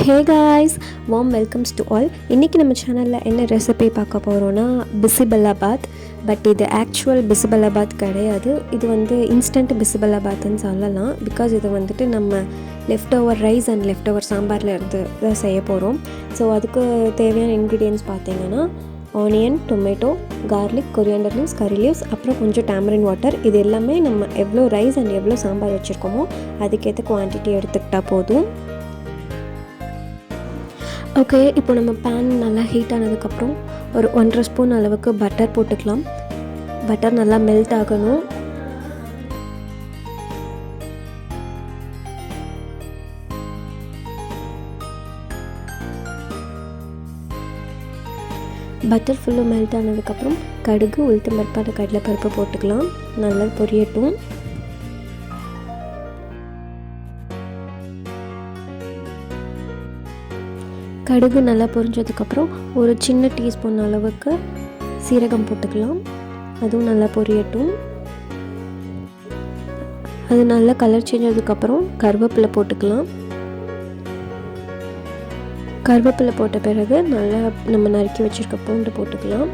Hey guys, warm welcomes to all. இன்னைக்கு நம்ம சேனல்ல என்ன ரெசிபி பார்க்க போறோம்னா பிசிபெல்லாபாத். பட் இது ஆக்சுவல் பிசிபெல்லாபாத் கிடையாது. இது வந்து இன்ஸ்டன்ட் பிசிபெல்லாபாத்னு சொல்லலாம். பிகாஸ் இது வந்துட்டு நம்ம left over rice and left over சாம்பார்ல இருந்து தான் செய்ய போகிறோம். ஸோ அதுக்கு தேவையான இன்க்ரீடியன்ஸ் பார்த்தீங்கன்னா onion, tomato, garlic, coriander leaves, curry leaves, அப்புறம் கொஞ்சம் டேமரின் வாட்டர். இது எல்லாமே நம்ம எவ்வளோ ரைஸ் அண்ட் எவ்வளோ சாம்பார் வச்சுருக்கோமோ அதுக்கேற்ற குவான்டிட்டி எடுத்துக்கிட்டால் போதும். ஓகே, இப்போ நம்ம பேன் நல்லா ஹீட் ஆனதுக்கப்புறம் ஒரு 1.5 ஸ்பூன் அளவுக்கு பட்டர் போட்டுக்கலாம். பட்டர் நல்லா மெல்ட் ஆகணும். பட்டர் ஃபுல்லாக மெல்ட் ஆனதுக்கப்புறம் கடுகு, உளுத்தம்பருப்பு, கடலைப்பருப்பு போட்டுக்கலாம். நல்லா பொரியட்டும். கடுகு நல்லா பொரிஞ்சதுக்கப்புறம் ஒரு சின்ன டீஸ்பூன் அளவுக்கு சீரகம் போட்டுக்கலாம். அதுவும் நல்லா பொரியட்டும். அது நல்லா கலர் சேஞ்ச் ஆனதுக்கப்புறம் கருவேப்பிலை போட்டுக்கலாம். கருவேப்பிலை போட்ட பிறகு நல்லா நம்ம நறுக்கி வச்சுருக்க பூண்டு போட்டுக்கலாம்.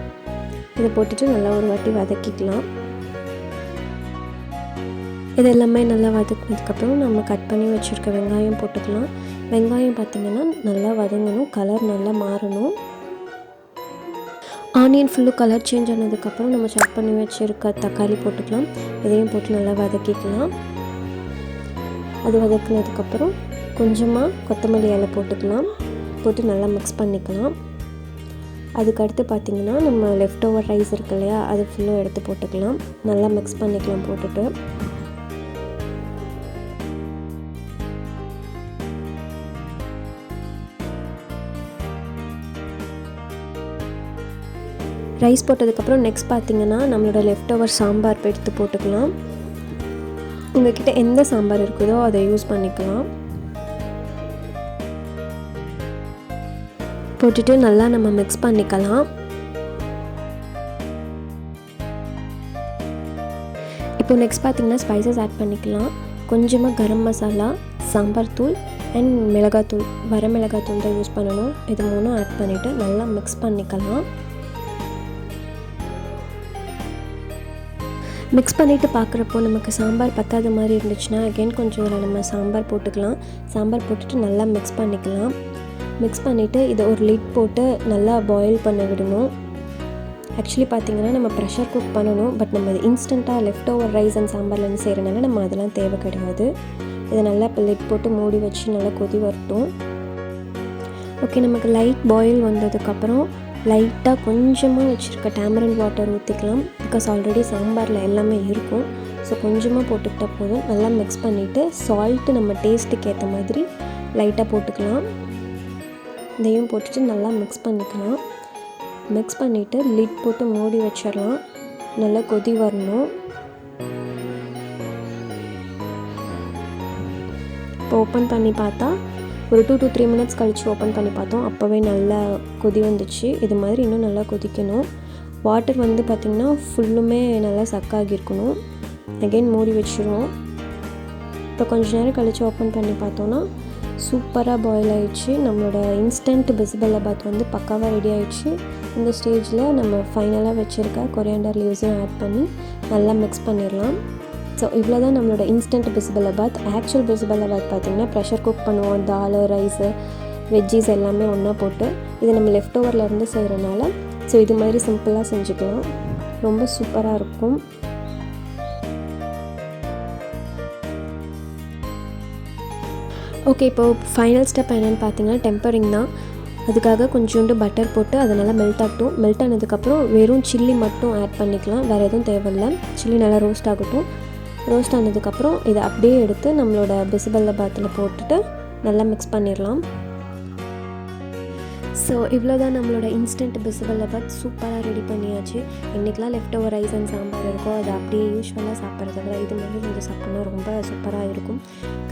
இதை போட்டுட்டு நல்லா ஒரு வாட்டி வதக்கிக்கலாம். இது எல்லாமே நல்லா வதக்கினதுக்கப்புறம் நம்ம கட் பண்ணி வச்சுருக்க வெங்காயம் போட்டுக்கலாம். வெங்காயம் பார்த்திங்கன்னா நல்லா வதங்கணும், கலர் நல்லா மாறணும். ஆனியன் ஃபுல்லும் கலர் சேஞ்ச் ஆனதுக்கப்புறம் நம்ம சாப் பண்ணி வச்சுருக்க தக்காளி போட்டுக்கலாம். இதையும் போட்டு நல்லா வதக்கிக்கலாம். அது வதக்கினதுக்கப்புறம் கொஞ்சமாக கொத்தமல்லி இலை போட்டுக்கலாம். போட்டு நல்லா மிக்ஸ் பண்ணிக்கலாம். அதுக்கடுத்து பார்த்திங்கன்னா நம்ம லெஃப்ட் ஓவர் ரைஸ் இருக்கு இல்லையா, அது ஃபுல்லும் எடுத்து போட்டுக்கலாம். நல்லா மிக்ஸ் பண்ணிக்கலாம். போட்டுட்டு ரைஸ் போட்டதுக்கப்புறம் நெக்ஸ்ட் பார்த்திங்கன்னா நம்மளோட லெஃப்ட் ஓவர் சாம்பார் எடுத்து போட்டுக்கலாம். உங்கள்கிட்ட எந்த சாம்பார் இருக்குதோ அதை யூஸ் பண்ணிக்கலாம். போட்டுட்டு நல்லா நம்ம மிக்ஸ் பண்ணிக்கலாம். இப்போ நெக்ஸ்ட் பார்த்திங்கன்னா ஸ்பைசஸ் ஆட் பண்ணிக்கலாம். கொஞ்சமாக கரம் மசாலா, சாம்பார் தூள் அண்ட் மிளகாத்தூள், வர மிளகாத்தூள் தான் யூஸ் பண்ணணும். இது மூணும் ஆட் பண்ணிவிட்டு நல்லா மிக்ஸ் பண்ணிக்கலாம். மிக்ஸ் பண்ணிவிட்டு பார்க்குறப்போ நமக்கு சாம்பார் பத்தாத மாதிரி இருந்துச்சுன்னா அகெயின் கொஞ்சம் இதில் நம்ம சாம்பார் போட்டுக்கலாம். சாம்பார் போட்டுட்டு நல்லா மிக்ஸ் பண்ணிக்கலாம். மிக்ஸ் பண்ணிவிட்டு இதை ஒரு லிட் போட்டு நல்லா பாயில் பண்ண விடணும். ஆக்சுவலி பார்த்திங்கன்னா நம்ம ப்ரெஷர் குக் பண்ணணும். பட் நம்ம இது இன்ஸ்டண்ட்டாக லெஃப்ட் ஓவர் ரைஸ் அண்ட் சாம்பார்லேருந்து செய்கிறனால நம்ம அதெல்லாம் தேவை கிடையாது. இதை நல்லா இப்போ லிட் போட்டு மூடி வச்சு நல்லா கொதி வரட்டும். ஓகே, நமக்கு லைட் பாயில் வந்ததுக்கப்புறம் லைட்டாக கொஞ்சமாக வச்சுருக்க டேமரின் வாட்டர் ஊற்றிக்கலாம். பிகாஸ் ஆல்ரெடி சாம்பாரில் எல்லாமே இருக்கும். ஸோ கொஞ்சமாக போட்டுக்கிட்டால் போதும். நல்லா மிக்ஸ் பண்ணிவிட்டு சால்ட்டு நம்ம டேஸ்ட்டுக்கு ஏற்ற மாதிரி லைட்டாக போட்டுக்கலாம். இதையும் போட்டுட்டு நல்லா மிக்ஸ் பண்ணிக்கலாம். மிக்ஸ் பண்ணிவிட்டு லிட் போட்டு மூடி வச்சிடலாம். நல்லா கொதி வரணும். இப்போ ஓப்பன் பண்ணி பார்த்தா ஒரு 2 to 3 மினிட்ஸ் கழித்து ஓப்பன் பண்ணி பார்த்தோம். அப்போவே நல்லா கொதி வந்துச்சு. இது மாதிரி இன்னும் நல்லா கொதிக்கணும். வாட்டர் வந்து பார்த்திங்கன்னா ஃபுல்லுமே நல்லா சக்காகிருக்கணும். அகெயின் மூடி வச்சுருவோம். இப்போ கொஞ்சம் நேரம் கழித்து ஓப்பன் பண்ணி பார்த்தோன்னா சூப்பராக பாயில் ஆகிடுச்சு. நம்மளோட இன்ஸ்டன்ட் பிசிபெல்லாபாத் வந்து பக்காவாக ரெடி ஆகிடுச்சு. இந்த ஸ்டேஜில் நம்ம ஃபைனலாக வச்சுருக்க கொரியாண்டர் லீவ்ஸையும் ஆட் பண்ணி நல்லா மிக்ஸ் பண்ணிடலாம். ஸோ இவ்வளோ தான் நம்மளோட இன்ஸ்டன்ட் பிசிபெல்லாபாத். ஆக்சுவல் பிசிபெல்லாபாத் பார்த்திங்கன்னா ப்ரெஷர் குக் பண்ணுவோம். தால், ரைஸு, வெஜ்ஜீஸ் எல்லாமே ஒன்றா போட்டு. இது நம்ம லெஃப்ட் ஓவரில் இருந்து செய்கிறனால ஸோ இது மாதிரி சிம்பிளாக செஞ்சுக்கலாம். ரொம்ப சூப்பராக இருக்கும். ஓகே, இப்போது ஃபைனல் ஸ்டெப் என்னென்னு பார்த்தீங்கன்னா டெம்பரிங் தான். அதுக்காக கொஞ்சோண்டு பட்டர் போட்டு அதை நல்லா மெல்ட் ஆகட்டும். மெல்ட் ஆனதுக்கப்புறம் வெறும் சில்லி மட்டும் ஆட் பண்ணிக்கலாம். வேறு எதுவும் தேவையில்லை. சில்லி நல்லா ரோஸ்ட் ஆகட்டும். ரோஸ்ட் ஆனதுக்கப்புறம் இதை அப்படியே எடுத்து நம்மளோட பிசிபெல்லாபாத்தில் போட்டுட்டு நல்லா மிக்ஸ் பண்ணிடலாம். ஸோ இவ்வளோ தான் நம்மளோட இன்ஸ்டன்ட் பிசிபெல்லாபாத் சூப்பராக ரெடி பண்ணியாச்சு. இன்றைக்கெலாம் leftover rice and sambar இருக்கும். அது அப்படியே யூஸ்வலாக சாப்பிட்றத விட இது மாதிரி கொஞ்சம் சாப்பிட்னா ரொம்ப சூப்பராக இருக்கும்.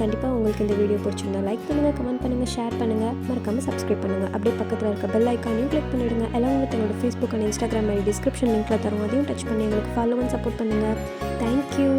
கண்டிப்பாக உங்களுக்கு இந்த வீடியோ பிடிச்சிருந்தா லைக் பண்ணுங்கள், கமெண்ட் பண்ணுங்கள், ஷேர் பண்ணுங்கள், மறக்காமல் சப்ஸ்கிரைப் பண்ணுங்கள். அப்படியே பக்கத்தில் இருக்க பெல் ஐக்கானையும் கிளிக் பண்ணிவிடுங்க. எல்லாம் வித் என்னோட Facebook and Instagram ID description லிங்க்கில் தரும். அதையும் டச் பண்ணி எங்களுக்கு ஃபாலோ அண்ட் சப்போர்ட் பண்ணுங்கள். தேங்க்யூ.